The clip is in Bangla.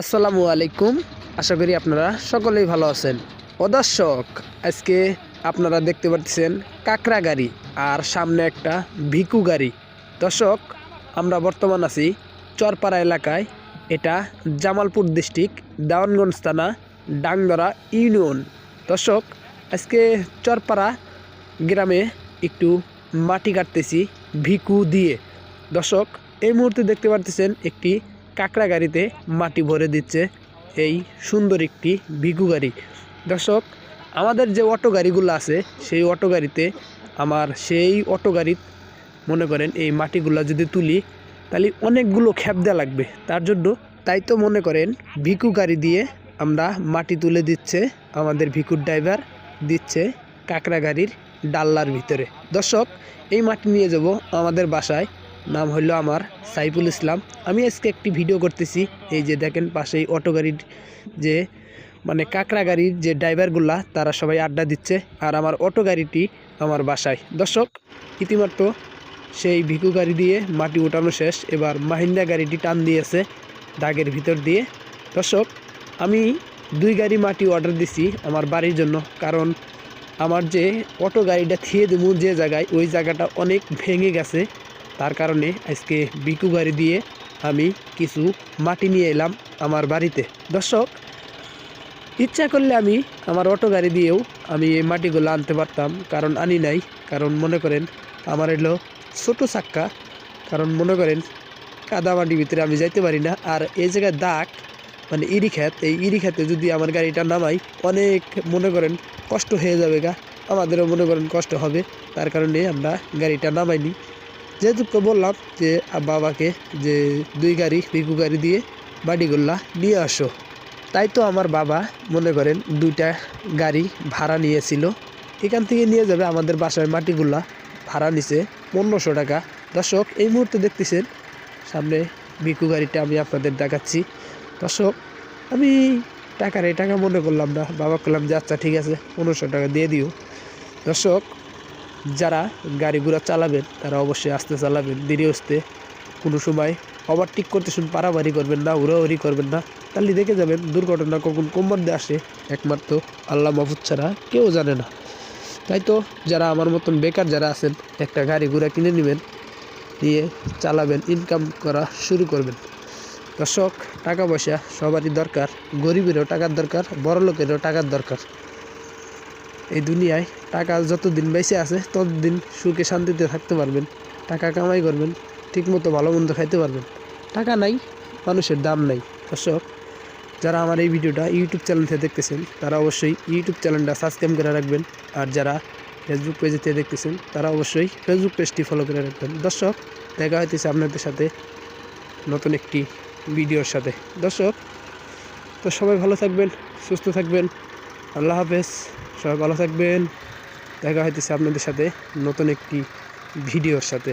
আসসালামু আলাইকুম। আশা করি আপনারা সকলেই ভালো আছেন। ও দর্শক, আজকে আপনারা দেখতে পাচ্ছেন কাকড়া গাড়ি আর সামনে একটা ভিকু গাড়ি। দর্শক, আমরা বর্তমান আছি চরপাড়া এলাকায়। এটা জামালপুর ডিস্ট্রিক্ট, দেওয়ানগঞ্জ থানা, ডাংদরা ইউনিয়ন। দর্শক, আজকে চরপাড়া গ্রামে একটু মাটি কাটতেছি ভিকু দিয়ে। দর্শক, এই মুহূর্তে দেখতে পাচ্ছেন একটি কাকড়া গাড়িতে মাটি ভরে দিচ্ছে এই সুন্দর একটি ভিকু গাড়ি। দর্শক, আমাদের যে অটো গাড়িগুলো আছে সেই অটো গাড়িতে সেই অটো গাড়ির মনে করেন এই মাটিগুলো যদি তুলি তাহলে অনেকগুলো খ্যাপ দেওয়া লাগবে। তাই তো মনে করেন ভিকু গাড়ি দিয়ে আমরা মাটি তুলে দিচ্ছে আমাদের ভিকুর ড্রাইভার, দিচ্ছে কাকড়া গাড়ির ডাল্লার ভিতরে। দর্শক, এই মাটি নিয়ে যাব আমাদের বাসায়। নাম হলো আমার সাইফুল ইসলাম। আমি আজকে একটি ভিডিও করতেছি। এই যে দেখেন পাশেই অটো গাড়ির যে কাকড়া গাড়ির যে ড্রাইভারগুলা তারা সবাই আড্ডা দিচ্ছে, আর আমার অটো গাড়িটি আমার বাসায়। দর্শক, ইতিমাত্র সেই ভিকু গাড়ি দিয়ে মাটি উঠানো শেষ। এবার মাহিন্দা গাড়িটি টান দিয়েছে দাগের ভিতর দিয়ে। দর্শক, আমি 2 গাড়ি মাটি অর্ডার দিছি আমার বাড়ির জন্য, কারণ আমার যে অটো গাড়িটা থিয়ে দেবো যে জায়গায়, ওই জায়গাটা অনেক ভেঙে গেছে। তার কারণে আজকে ভিকু গাড়ি দিয়ে আমি কিছু মাটি নিয়ে এলাম আমার বাড়িতে। দর্শক, ইচ্ছা করলে আমি আমার অটো গাড়ি দিয়েও আমি এই মাটিগুলো আনতে পারতাম, কারণ আনি নাই। কারণ মনে করেন আমার এলো ছোটো চাক্কা, কারণ মনে করেন কাদা মাটির ভিতরে আমি যাইতে পারি না। আর এই জায়গায় দাগ ইরি খেত, এই ইরি খেতে যদি আমার গাড়িটা নামাই অনেক মনে করেন কষ্ট হয়ে যাবে গা, আমাদেরও মনে করেন কষ্ট হবে। তার কারণে আমরা গাড়িটা নামাইনি। যেহেতু বললাম যে বাবাকে যে 2 গাড়ি ভিকু গাড়ি দিয়ে মাটিগুলা নিয়ে আসো, তাই তো আমার বাবা মনে করেন 2টা গাড়ি ভাড়া নিয়েছিল। এখান থেকে নিয়ে যাবে আমাদের বাসায় মাটিগুলা, ভাড়া নিছে 1500 টাকা। দর্শক, এই মুহূর্তে দেখতেছেন সামনে ভিকু গাড়িটা আমি আপনাদের দেখাচ্ছি। দর্শক, আমি এই টাকা মনে করলাম না, বাবা করলাম যে আচ্ছা ঠিক আছে 1500 টাকা দিয়ে দিও। দর্শক, যারা গাড়ি ঘোড়া চালাবেন তারা অবশ্যই আস্তে চালাবেন, ধীরে আস্তে। কোনো সময় ওভারটেক করতে শুন পারাবারি করবেন না, উড়াউড়ি করবেন না, তাহলে দেখে যাবেন দুর্ঘটনা কখন কোম্পার দিয়ে আসে একমাত্র আল্লাহ মাহফুজ ছাড়া কেউ জানে না। তাই তো যারা আমার মতন বেকার যারা আছেন, একটা গাড়ি ঘোড়া কিনে নেবেন, নিয়ে চালাবেন, ইনকাম করা শুরু করবেন। দর্শক, টাকা পয়সা সবারই দরকার, গরিবেরও টাকার দরকার, বড় লোকেরও টাকার দরকার। এই দুনিয়ায় টাকা যতদিন বেঁচে আছে ততদিন সুখে শান্তিতে থাকতে পারবেন, টাকা কামাই করবেন, ঠিকমতো ভালো মন্দ খাইতে পারবেন। টাকা নাই, মানুষের দাম নাই। দর্শক, যারা আমার এই ভিডিওটা ইউটিউব চ্যানেল থেকে দেখতেছেন তারা অবশ্যই ইউটিউব চ্যানেলটা সাবস্ক্রাইব করে রাখবেন, আর যারা ফেসবুক পেজে থেকে দেখতেছেন তারা অবশ্যই ফেসবুক পেজটি ফলো করে রাখবেন। দর্শক, দেখা হইতেছে আপনাদের সাথে নতুন একটি ভিডিওর সাথে। দর্শক, তো সবাই ভালো থাকবেন, সুস্থ থাকবেন। আল্লাহ হাফেজ, সবাই ভালো থাকবেন। দেখা হইতেছে আপনাদের সাথে নতুন একটি ভিডিওর সাথে।